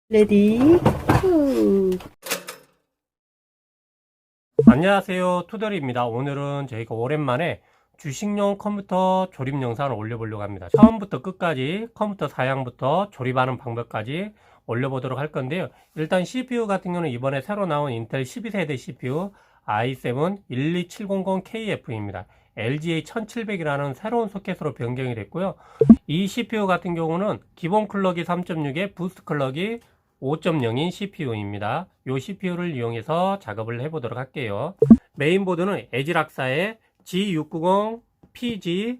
레디 후. 안녕하세요, 투덜입니다. 오늘은 저희가 오랜만에 주식용 컴퓨터 조립 영상을 올려보려고 합니다. 처음부터 끝까지 컴퓨터 사양부터 조립하는 방법까지 올려보도록 할 건데요. 일단 CPU 같은 경우는 이번에 새로 나온 인텔 12세대 CPU i7 12700KF입니다. LGA 1700이라는 새로운 소켓으로 변경이 됐고요. 이 CPU 같은 경우는 기본 클럭이 3.6에 부스트 클럭이 5.0인 CPU입니다. 이 CPU를 이용해서 작업을 해보도록 할게요. 메인보드는 에지락사의 G690PG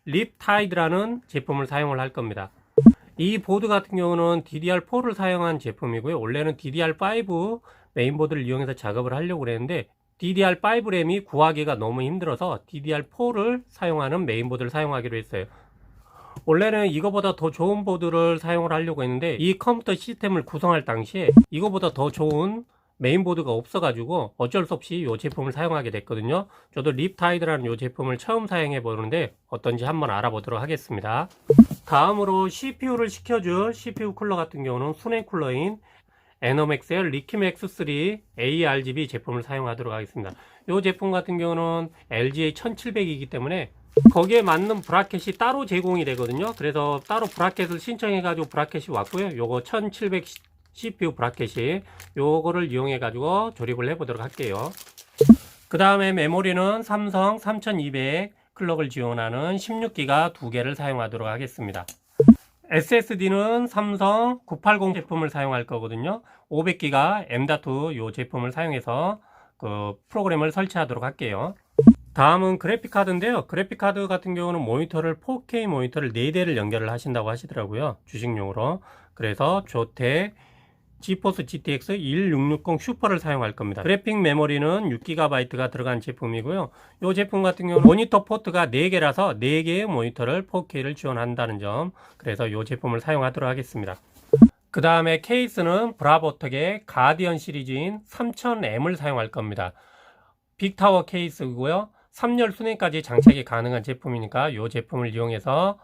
립타이드라는 제품을 사용을 할 겁니다. 이 보드 같은 경우는 DDR4를 사용한 제품이고요. 원래는 DDR5 메인보드를 이용해서 작업을 하려고 그랬는데 DDR5 램이 구하기가 너무 힘들어서 DDR4를 사용하는 메인보드를 사용하기로 했어요. 원래는 이거보다 더 좋은 보드를 사용을 하려고 했는데 이 컴퓨터 시스템을 구성할 당시에 이거보다 더 좋은 메인보드가 없어가지고 어쩔 수 없이 이 제품을 사용하게 됐거든요. 저도 립타이드라는 이 제품을 처음 사용해 보는데 어떤지 한번 알아보도록 하겠습니다. 다음으로 CPU를 시켜줄 CPU 쿨러 같은 경우는 수냉 쿨러인 에너맥스의 리퀴맥스3 ARGB 제품을 사용하도록 하겠습니다. 이 제품 같은 경우는 LGA 1700이기 때문에 거기에 맞는 브라켓이 따로 제공이 되거든요. 그래서 따로 브라켓을 신청해 가지고 브라켓이 왔고요. 요거 1700 CPU 브라켓이 요거를 이용해 가지고 조립을 해 보도록 할게요. 그 다음에 메모리는 삼성 3200 클럭을 지원하는 16기가 두 개를 사용하도록 하겠습니다. SSD는 삼성 980 제품을 사용할 거거든요. 500기가 M.2 요 제품을 사용해서 그 프로그램을 설치하도록 할게요. 다음은 그래픽카드인데요. 그래픽카드 같은 경우는 모니터를 4K 모니터를 4대를 연결을 하신다고 하시더라고요. 주식용으로. 그래서 조텍 지포스 GTX 1660 슈퍼를 사용할 겁니다. 그래픽 메모리는 6GB가 들어간 제품이고요. 이 제품 같은 경우는 모니터 포트가 4개라서 4개의 모니터를 4K를 지원한다는 점. 그래서 이 제품을 사용하도록 하겠습니다. 그 다음에 케이스는 브라보텍의 가디언 시리즈인 3000M을 사용할 겁니다. 빅타워 케이스고요. 3열 수냉까지 장착이 가능한 제품이니까 이 제품을 이용해서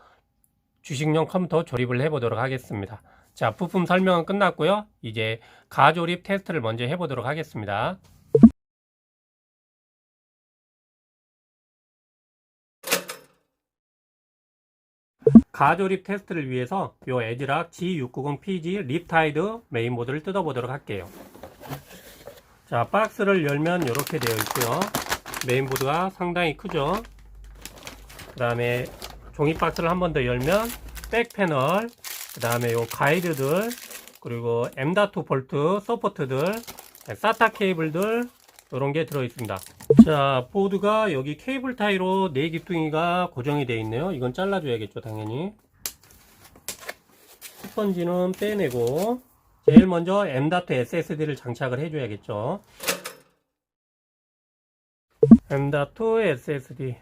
주식용 컴퓨터 조립을 해보도록 하겠습니다. 자, 부품 설명은 끝났고요. 이제 가조립 테스트를 먼저 해보도록 하겠습니다. 가조립 테스트를 위해서 이 에지락 G690PG 립타이드 메인보드를 뜯어보도록 할게요. 자, 박스를 열면 이렇게 되어 있고요. 메인보드가 상당히 크죠. 그 다음에 종이 박스를 한 번 더 열면 백 패널, 그 다음에 요 가이드들, 그리고 M.2 볼트 서포트들, SATA 케이블들 이런 게 들어 있습니다. 자, 보드가 여기 케이블 타이로 4기둥이가 고정이 되어 있네요. 이건 잘라줘야겠죠, 당연히. 스펀지는 빼내고 제일 먼저 M.2 SSD를 장착을 해줘야겠죠. M.2 SSD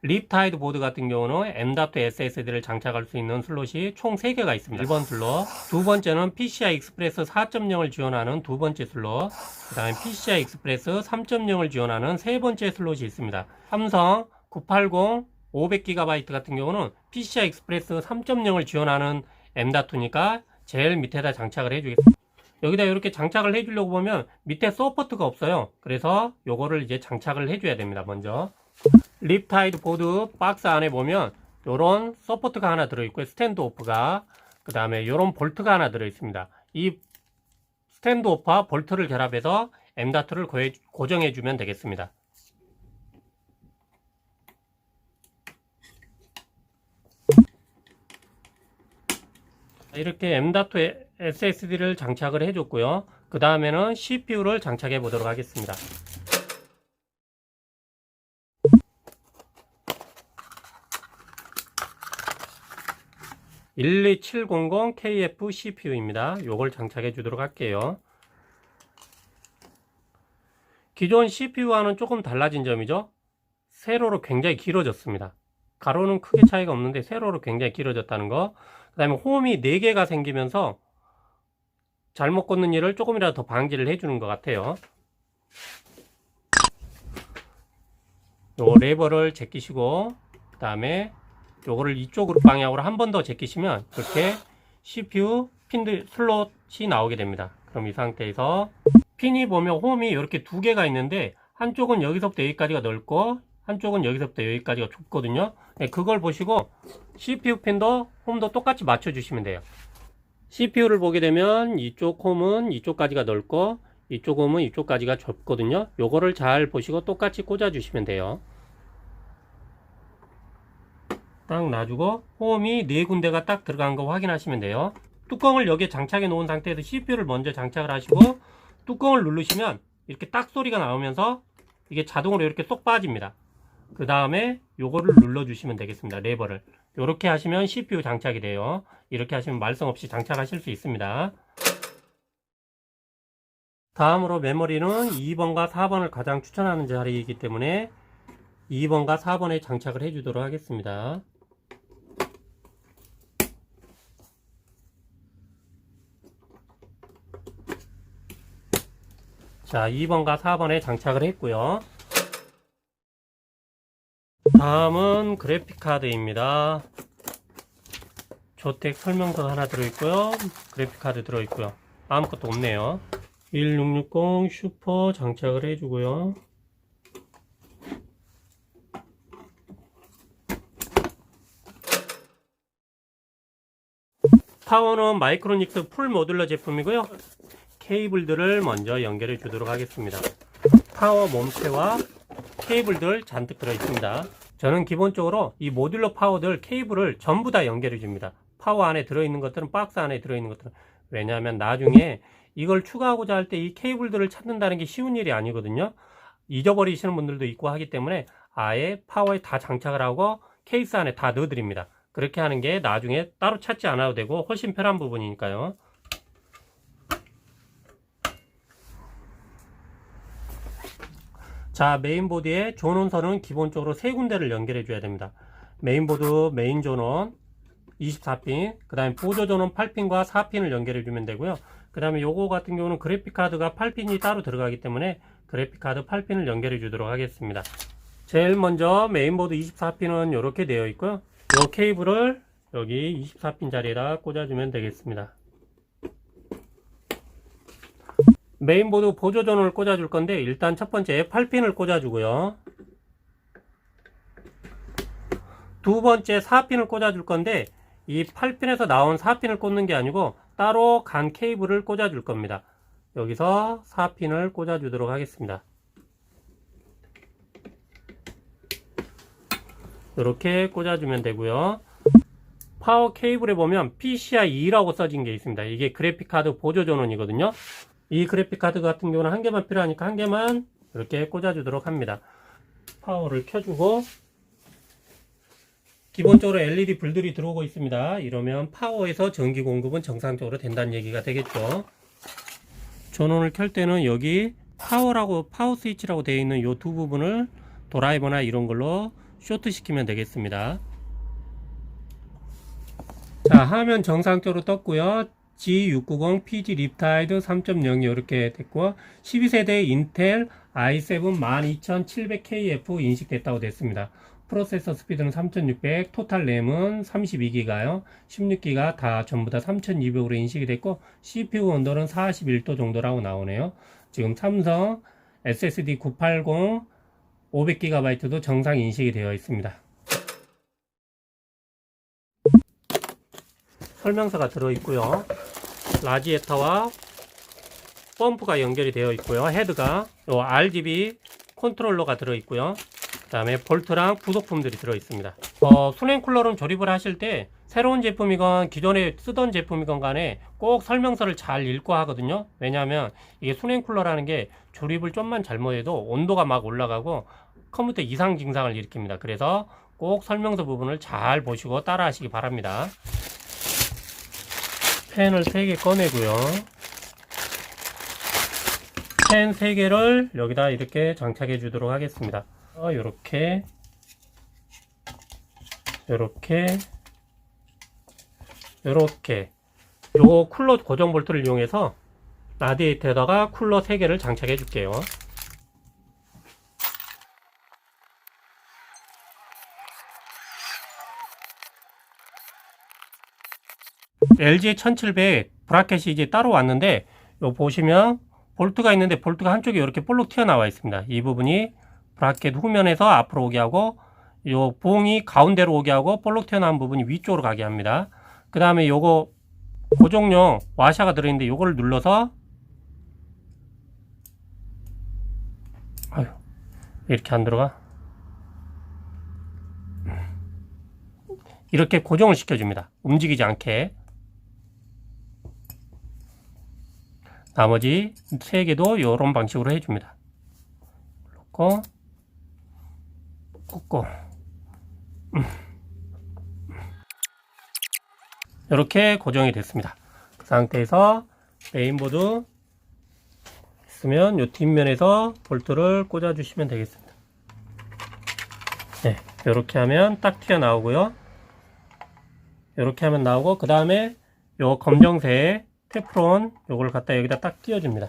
립타이드 보드 같은 경우는 M.2 SSD를 장착할 수 있는 슬롯이 총 3개가 있습니다. 1번 슬롯, 두 번째는 PCI 익스프레스 4.0을 지원하는 두 번째 슬롯, 그 다음에 PCI 익스프레스 3.0을 지원하는 세 번째 슬롯이 있습니다. 삼성 980 500GB 같은 경우는 PCI 익스프레스 3.0을 지원하는 M.2니까 제일 밑에다 장착을 해주겠습니다. 여기다 이렇게 장착을 해주려고 보면 밑에 서포트가 없어요. 그래서 요거를 이제 장착을 해줘야 됩니다. 먼저 립타이드 보드 박스 안에 보면 요런 서포트가 하나 들어있고요. 스탠드 오프가, 그 다음에 요런 볼트가 하나 들어있습니다. 이 스탠드 오프와 볼트를 결합해서 M.2를 고정해주면 되겠습니다. 이렇게 M.2 SSD를 장착을 해줬고요. 그 다음에는 CPU를 장착해 보도록 하겠습니다. (12700KF) CPU입니다. 요걸 장착해 주도록 할게요. 기존 CPU와는 조금 달라진 점이죠. 세로로 굉장히 길어졌습니다. 가로는 크게 차이가 없는데 세로로 굉장히 길어졌다는 거. 그 다음에 홈이 4개가 생기면서 잘못 꽂는 일을 조금이라도 더 방지를 해주는 것 같아요. 요 레버를 제끼시고, 그 다음에 요거를 이쪽으로 방향으로 한 번 더 제끼시면 이렇게 CPU 핀들 슬롯이 나오게 됩니다. 그럼 이 상태에서 핀이 보면 홈이 이렇게 두 개가 있는데 한쪽은 여기서부터 여기까지가 넓고 한쪽은 여기서부터 여기까지가 좁거든요. 네, 그걸 보시고 CPU 핀도 홈도 똑같이 맞춰 주시면 돼요. CPU를 보게 되면 이쪽 홈은 이쪽까지가 넓고 이쪽 홈은 이쪽까지가 좁거든요. 요거를 잘 보시고 똑같이 꽂아 주시면 돼요. 딱 놔주고 홈이 네 군데가 딱 들어간 거 확인하시면 돼요. 뚜껑을 여기에 장착해 놓은 상태에서 CPU를 먼저 장착을 하시고 뚜껑을 누르시면 이렇게 딱 소리가 나오면서 이게 자동으로 이렇게 쏙 빠집니다. 그 다음에 요거를 눌러 주시면 되겠습니다. 레버를 이렇게 하시면 CPU 장착이 돼요. 이렇게 하시면 말썽 없이 장착하실 수 있습니다. 다음으로 메모리는 2번과 4번을 가장 추천하는 자리이기 때문에 2번과 4번에 장착을 해 주도록 하겠습니다. 자, 2번과 4번에 장착을 했고요. 다음은 그래픽카드입니다. 조텍 설명서 하나 들어있고요. 그래픽카드 들어있고요. 아무것도 없네요. 1660 슈퍼 장착을 해주고요. 파워는 마이크로닉스 풀 모듈러 제품이고요. 케이블들을 먼저 연결해 주도록 하겠습니다. 파워 몸체와 케이블들 잔뜩 들어있습니다. 저는 기본적으로 이 모듈러 파워들 케이블을 전부 다 연결해 줍니다. 파워 안에 들어있는 것들은 박스 안에 들어있는 것들은. 왜냐하면 나중에 이걸 추가하고자 할 때 이 케이블들을 찾는다는 게 쉬운 일이 아니거든요. 잊어버리시는 분들도 있고 하기 때문에 아예 파워에 다 장착을 하고 케이스 안에 다 넣어드립니다. 그렇게 하는 게 나중에 따로 찾지 않아도 되고 훨씬 편한 부분이니까요. 자, 메인보드에 전원선은 기본적으로 세 군데를 연결해 줘야 됩니다. 메인보드 메인 전원 24핀, 그 다음에 보조 전원 8핀과 4핀을 연결해 주면 되고요. 그 다음에 요거 같은 경우는 그래픽카드가 8핀이 따로 들어가기 때문에 그래픽카드 8핀을 연결해 주도록 하겠습니다. 제일 먼저 메인보드 24핀은 이렇게 되어 있고요. 요 케이블을 여기 24핀 자리에다 꽂아주면 되겠습니다. 메인보드 보조 전원을 꽂아줄 건데 일단 첫 번째 8핀을 꽂아주고요. 두 번째 4핀을 꽂아줄 건데 이 8핀에서 나온 4핀을 꽂는 게 아니고 따로 간 케이블을 꽂아줄 겁니다. 여기서 4핀을 꽂아주도록 하겠습니다. 이렇게 꽂아주면 되고요. 파워 케이블에 보면 PCI-E라고 써진 게 있습니다. 이게 그래픽카드 보조 전원이거든요. 이 그래픽카드 같은 경우는 한 개만 필요하니까 한 개만 이렇게 꽂아주도록 합니다. 파워를 켜주고 기본적으로 LED 불들이 들어오고 있습니다. 이러면 파워에서 전기 공급은 정상적으로 된다는 얘기가 되겠죠. 전원을 켤 때는 여기 파워 스위치라고 되어 있는 이 두 부분을 드라이버나 이런 걸로 쇼트 시키면 되겠습니다. 자, 화면 정상적으로 떴고요. G690 PG 립타이드 3.0이 이렇게 됐고 12세대 인텔 i7 12700KF 인식됐다고 됐습니다. 프로세서 스피드는 3600, 토탈 램은 32기가요. 16기가 다 전부 다 3200으로 인식이 됐고 CPU 온도는 41도 정도라고 나오네요. 지금 삼성 SSD 980 500GB도 정상 인식이 되어 있습니다. 설명서가 들어있고요. 라지에터와 펌프가 연결이 되어 있고요. 헤드가 요 RGB 컨트롤러가 들어있고요. 그 다음에 볼트랑 부속품들이 들어있습니다. 수냉 쿨러는 조립을 하실 때 새로운 제품이건 기존에 쓰던 제품이건 간에 꼭 설명서를 잘 읽고 하거든요. 왜냐하면 이게 수냉 쿨러라는 게 조립을 좀만 잘못해도 온도가 막 올라가고 컴퓨터 이상 증상을 일으킵니다. 그래서 꼭 설명서 부분을 잘 보시고 따라 하시기 바랍니다. 펜을 3개 꺼내고요. 펜 3개를 여기다 이렇게 장착해 주도록 하겠습니다. 요렇게 요 쿨러 고정 볼트를 이용해서 라디에이터에다가 쿨러 3개를 장착해 줄게요. LG 1700 브라켓이 이제 따로 왔는데, 요 보시면 볼트가 있는데 볼트가 한쪽에 이렇게 볼록 튀어나와 있습니다. 이 부분이 브라켓 후면에서 앞으로 오게 하고, 요 봉이 가운데로 오게 하고 볼록 튀어나온 부분이 위쪽으로 가게 합니다. 그 다음에 요거 고정용 와샤가 들어있는데 요거를 눌러서, 아유, 이렇게 안 들어가. 이렇게 고정을 시켜줍니다. 움직이지 않게. 나머지 3개도 이런 방식으로 해줍니다. 놓고 꽂고 이렇게 고정이 됐습니다. 그 상태에서 메인보드 있으면 이 뒷면에서 볼트를 꽂아 주시면 되겠습니다. 네, 이렇게 하면 딱 튀어나오고요. 이렇게 하면 나오고, 그 다음에 요 검정색 테프론 요걸 갖다 여기다 딱 끼워줍니다.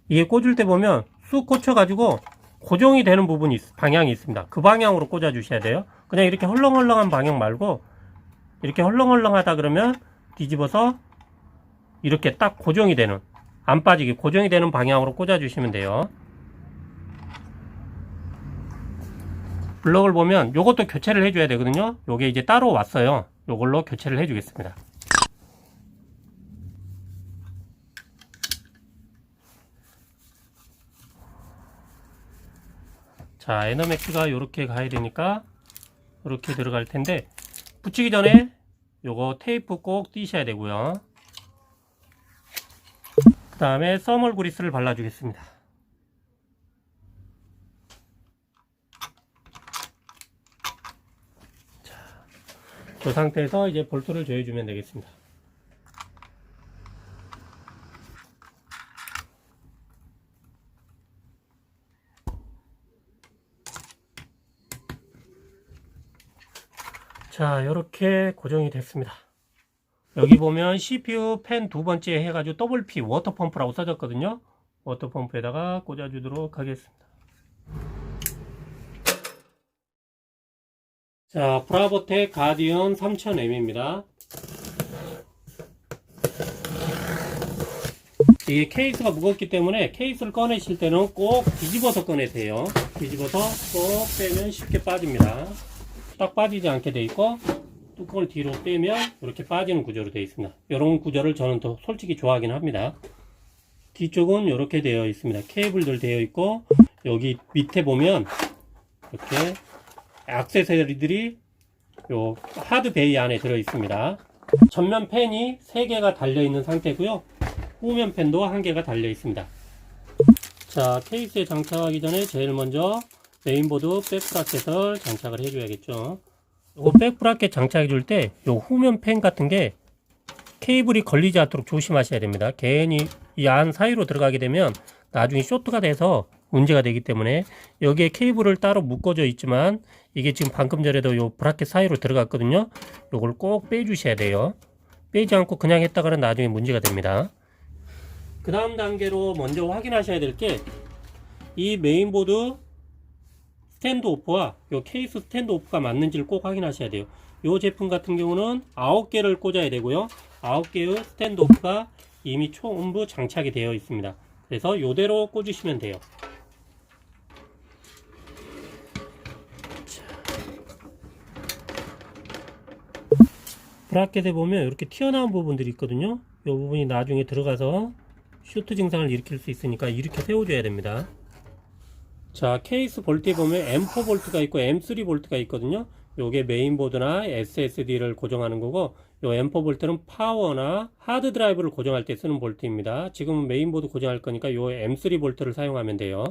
이게 꽂을 때 보면 쑥 꽂혀가지고 고정이 되는 부분이 방향이 있습니다. 그 방향으로 꽂아 주셔야 돼요. 그냥 이렇게 헐렁헐렁한 방향 말고, 이렇게 헐렁헐렁하다 그러면 뒤집어서 이렇게 딱 고정이 되는, 안 빠지게 고정이 되는 방향으로 꽂아 주시면 돼요. 블럭을 보면 요것도 교체를 해줘야 되거든요. 요게 이제 따로 왔어요. 요걸로 교체를 해주겠습니다. 자, 에너맥스가 요렇게 가야 되니까 요렇게 들어갈 텐데, 붙이기 전에 요거 테이프 꼭 띄셔야 되고요. 그 다음에 써멀 그리스를 발라주겠습니다. 그 상태에서 이제 볼트를 조여주면 되겠습니다. 자, 이렇게 고정이 됐습니다. 여기 보면 CPU 펜 두 번째 해가지고 WP 워터펌프라고 써졌거든요. 워터펌프에다가 꽂아주도록 하겠습니다. 자, 브라보텍 가디언 3000M입니다. 이게 케이스가 무겁기 때문에 케이스를 꺼내실 때는 꼭 뒤집어서 꺼내세요. 뒤집어서 꼭 빼면 쉽게 빠집니다. 딱 빠지지 않게 되어 있고, 뚜껑을 뒤로 빼면 이렇게 빠지는 구조로 되어 있습니다. 이런 구조를 저는 더 솔직히 좋아하긴 합니다. 뒤쪽은 이렇게 되어 있습니다. 케이블들 되어 있고, 여기 밑에 보면 이렇게 액세서리들이 요 하드 베이 안에 들어 있습니다. 전면 팬이 3개가 달려 있는 상태고요. 후면 팬도 1개가 달려 있습니다. 자, 케이스에 장착하기 전에 제일 먼저 메인보드 백브라켓을 장착을 해줘야겠죠. 요 백브라켓 장착해 줄 때 요 후면 팬 같은 게 케이블이 걸리지 않도록 조심하셔야 됩니다. 괜히 이 안 사이로 들어가게 되면 나중에 쇼트가 돼서 문제가 되기 때문에, 여기에 케이블을 따로 묶어져 있지만 이게 지금 방금 전에도 요 브라켓 사이로 들어갔거든요. 요걸 꼭 빼주셔야 돼요. 빼지 않고 그냥 했다가는 나중에 문제가 됩니다. 그 다음 단계로 먼저 확인하셔야 될 게, 이 메인보드 스탠드 오프와 요 케이스 스탠드 오프가 맞는지를 꼭 확인하셔야 돼요. 요 제품 같은 경우는 9개를 꽂아야 되고요. 9개의 스탠드 오프가 이미 전부 장착이 되어 있습니다. 그래서 요대로 꽂으시면 돼요. 브라켓에 보면 이렇게 튀어나온 부분들이 있거든요. 이 부분이 나중에 들어가서 쇼트 증상을 일으킬 수 있으니까 이렇게 세워줘야 됩니다. 자, 케이스 볼트에 보면 M4 볼트가 있고 M3 볼트가 있거든요. 요게 메인보드나 SSD를 고정하는 거고, 요 M4 볼트는 파워나 하드 드라이브를 고정할 때 쓰는 볼트입니다. 지금은 메인보드 고정할 거니까 요 M3 볼트를 사용하면 돼요.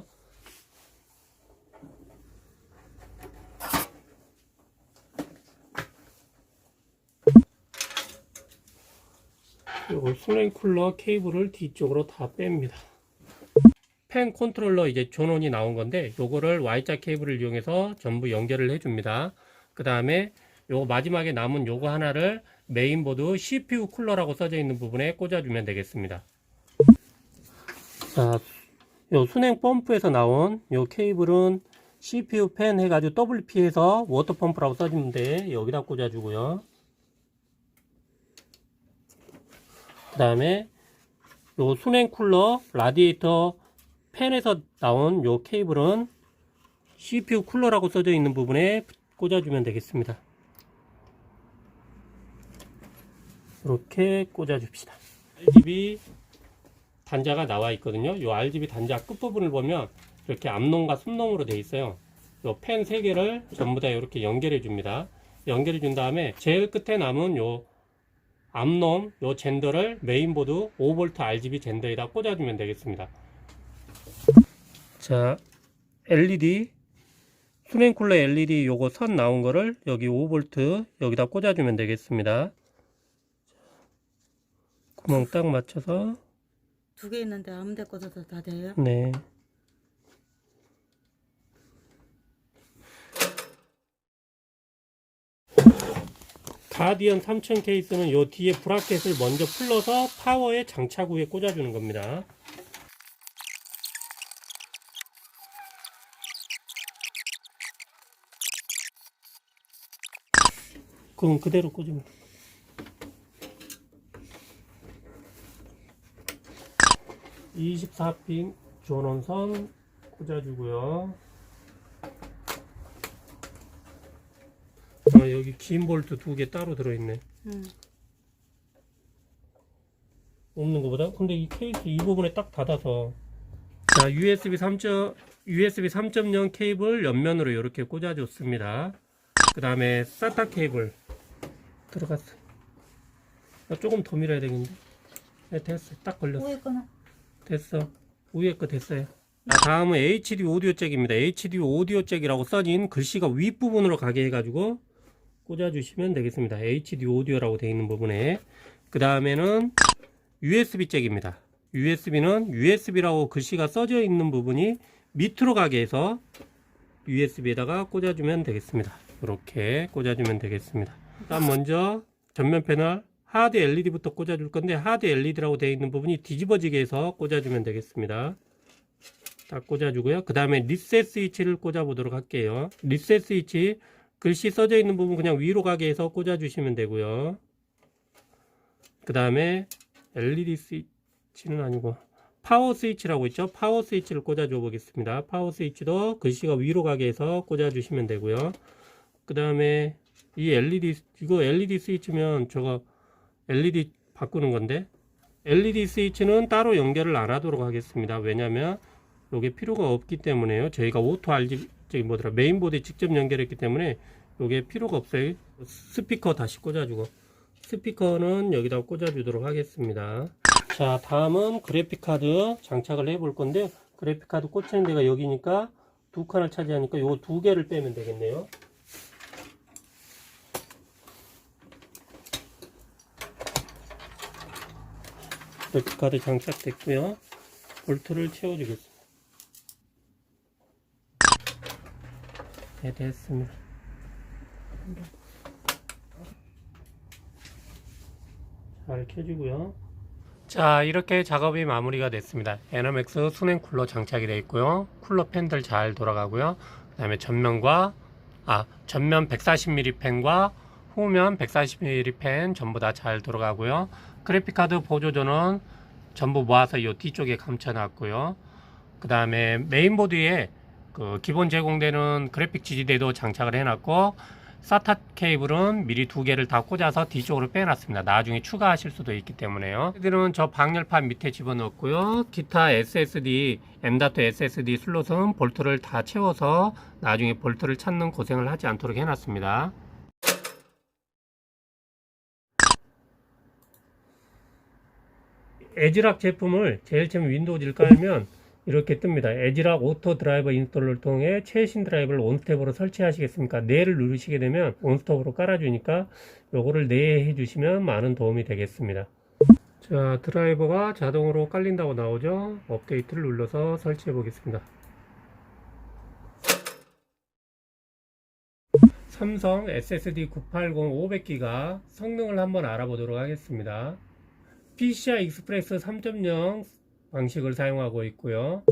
요 슬레인 쿨러 케이블을 뒤쪽으로 다 뺍니다. 펜 컨트롤러 이제 전원이 나온 건데, 요거를 Y자 케이블을 이용해서 전부 연결을 해줍니다. 그 다음에 요 마지막에 남은 요거 하나를 메인보드 CPU 쿨러라고 써져 있는 부분에 꽂아주면 되겠습니다. 자, 요 순행 펌프에서 나온 요 케이블은 CPU 펜 해가지고 WP에서 워터펌프라고 써주면 돼. 여기다 꽂아주고요. 그 다음에 요 수냉 쿨러 라디에이터 팬에서 나온 요 케이블은 CPU 쿨러라고 써져 있는 부분에 꽂아주면 되겠습니다. 이렇게 꽂아줍시다. RGB 단자가 나와 있거든요. 이 RGB 단자 끝부분을 보면 이렇게 앞놈과 숨놈으로 되어 있어요. 이 펜 3개를 전부 다 이렇게 연결해 줍니다. 연결해 준 다음에 제일 끝에 남은 요 앞놈, 요 젠더를 메인보드 5V RGB 젠더에다 꽂아주면 되겠습니다. 자, LED 수냉쿨러 LED 요거 선 나온 거를 여기 5V 여기다 꽂아주면 되겠습니다. 구멍 딱 맞춰서. 두 개 있는데 아무 데 꽂아도 다 돼요? 네. 가디언 3000 케이스는 요 뒤에 브라켓을 먼저 풀러서 파워의 장착 후에 꽂아주는 겁니다. 그럼 그대로 꽂으면 돼. 24핀 전원선 꽂아주고요. 여기 긴 볼트 2개 따로 들어있네. 없는 것보다? 근데 이 케이스 이 부분에 딱 닫아서. 자, USB 3.0 케이블 옆면으로 이렇게 꽂아줬습니다. 그 다음에 SATA 케이블 들어갔어요. 조금 더 밀어야 되겠는데. 네, 됐어. 딱 걸렸어. 위에 거는? 됐어. 위에 거 됐어요. 다음은 HD 오디오 잭입니다. HD 오디오 잭이라고 써진 글씨가 윗부분으로 가게 해가지고 꽂아주시면 되겠습니다. HD 오디오라고 되어 있는 부분에. 그 다음에는 USB 잭입니다. USB는 USB라고 글씨가 써져 있는 부분이 밑으로 가게 해서 USB에다가 꽂아주면 되겠습니다. 이렇게 꽂아주면 되겠습니다. 일단 먼저 전면 패널 하드 LED부터 꽂아줄 건데, 하드 LED라고 되어 있는 부분이 뒤집어지게 해서 꽂아주면 되겠습니다. 딱 꽂아주고요. 그 다음에 리셋 스위치를 꽂아보도록 할게요. 리셋 스위치 글씨 써져 있는 부분 그냥 위로 가게 해서 꽂아주시면 되고요. 그 다음에 LED 스위치는 아니고 파워 스위치라고 있죠. 파워 스위치를 꽂아줘 보겠습니다. 파워 스위치도 글씨가 위로 가게 해서 꽂아주시면 되고요. 그 다음에 이 이거 LED 스위치면 저거 LED 바꾸는 건데, LED 스위치는 따로 연결을 안 하도록 하겠습니다. 왜냐면 이게 필요가 없기 때문에요. 저희가 오토 RGB 메인보드에 직접 연결했기 때문에 이게 필요가 없어요. 스피커 다시 꽂아주고, 스피커는 여기다 꽂아주도록 하겠습니다. 자, 다음은 그래픽카드 장착을 해 볼 건데, 그래픽카드 꽂히는 데가 여기니까 2칸을 차지하니까 요 2개를 빼면 되겠네요. 그래픽카드 장착됐고요. 볼트를 채워주겠습니다. 네, 됐습니다. 잘 켜주고요. 자, 이렇게 작업이 마무리가 됐습니다. 에너맥스 수냉 쿨러 장착이 되어 있고요. 쿨러 팬들 잘 돌아가고요. 그 다음에 전면 140mm 팬과 후면 140mm 팬 전부 다 잘 돌아가고요. 그래픽카드 보조전은 전부 모아서 이 뒤쪽에 감춰 놨고요. 그 다음에 메인보드에 그 기본 제공되는 그래픽 지지대도 장착을 해 놨고, SATA 케이블은 미리 2개를 다 꽂아서 뒤쪽으로 빼놨습니다. 나중에 추가하실 수도 있기 때문에요. 얘들은 저 방열판 밑에 집어넣었고요. 기타 SSD, M.2 SSD 슬롯은 볼트를 다 채워서 나중에 볼트를 찾는 고생을 하지 않도록 해놨습니다. 에즈락 제품을 제일 처음 윈도우즈를 깔면 이렇게 뜹니다. 에즈락 오토 드라이버 인스톨을 통해 최신 드라이버를 온스텝으로 설치하시겠습니까? 네를 누르시게 되면 온스톱으로 깔아주니까 요거를 네 해주시면 많은 도움이 되겠습니다. 자, 드라이버가 자동으로 깔린다고 나오죠. 업데이트를 눌러서 설치해 보겠습니다. 삼성 SSD 980 500기가 성능을 한번 알아보도록 하겠습니다. PCI 익스프레스 3.0 방식을 사용하고 있고요.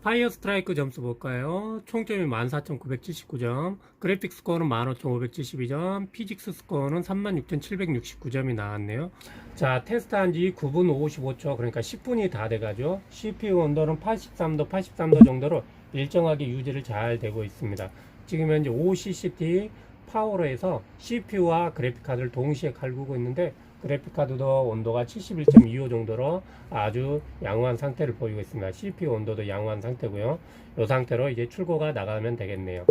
파이어 스트라이크 점수 볼까요? 총점이 14,979점, 그래픽 스코어는 15,572점, 피직스 스코어는 36,769점이 나왔네요. 자, 테스트한 지 9분 55초, 그러니까 10분이 다 돼가죠. CPU 온도는 83도 정도로 일정하게 유지를 잘 되고 있습니다. 지금 현재 5CCT 파워로 해서 CPU와 그래픽카드를 동시에 갈구고 있는데, 그래픽카드도 온도가 71.25 정도로 아주 양호한 상태를 보이고 있습니다. CPU 온도도 양호한 상태고요. 이 상태로 이제 출고가 나가면 되겠네요.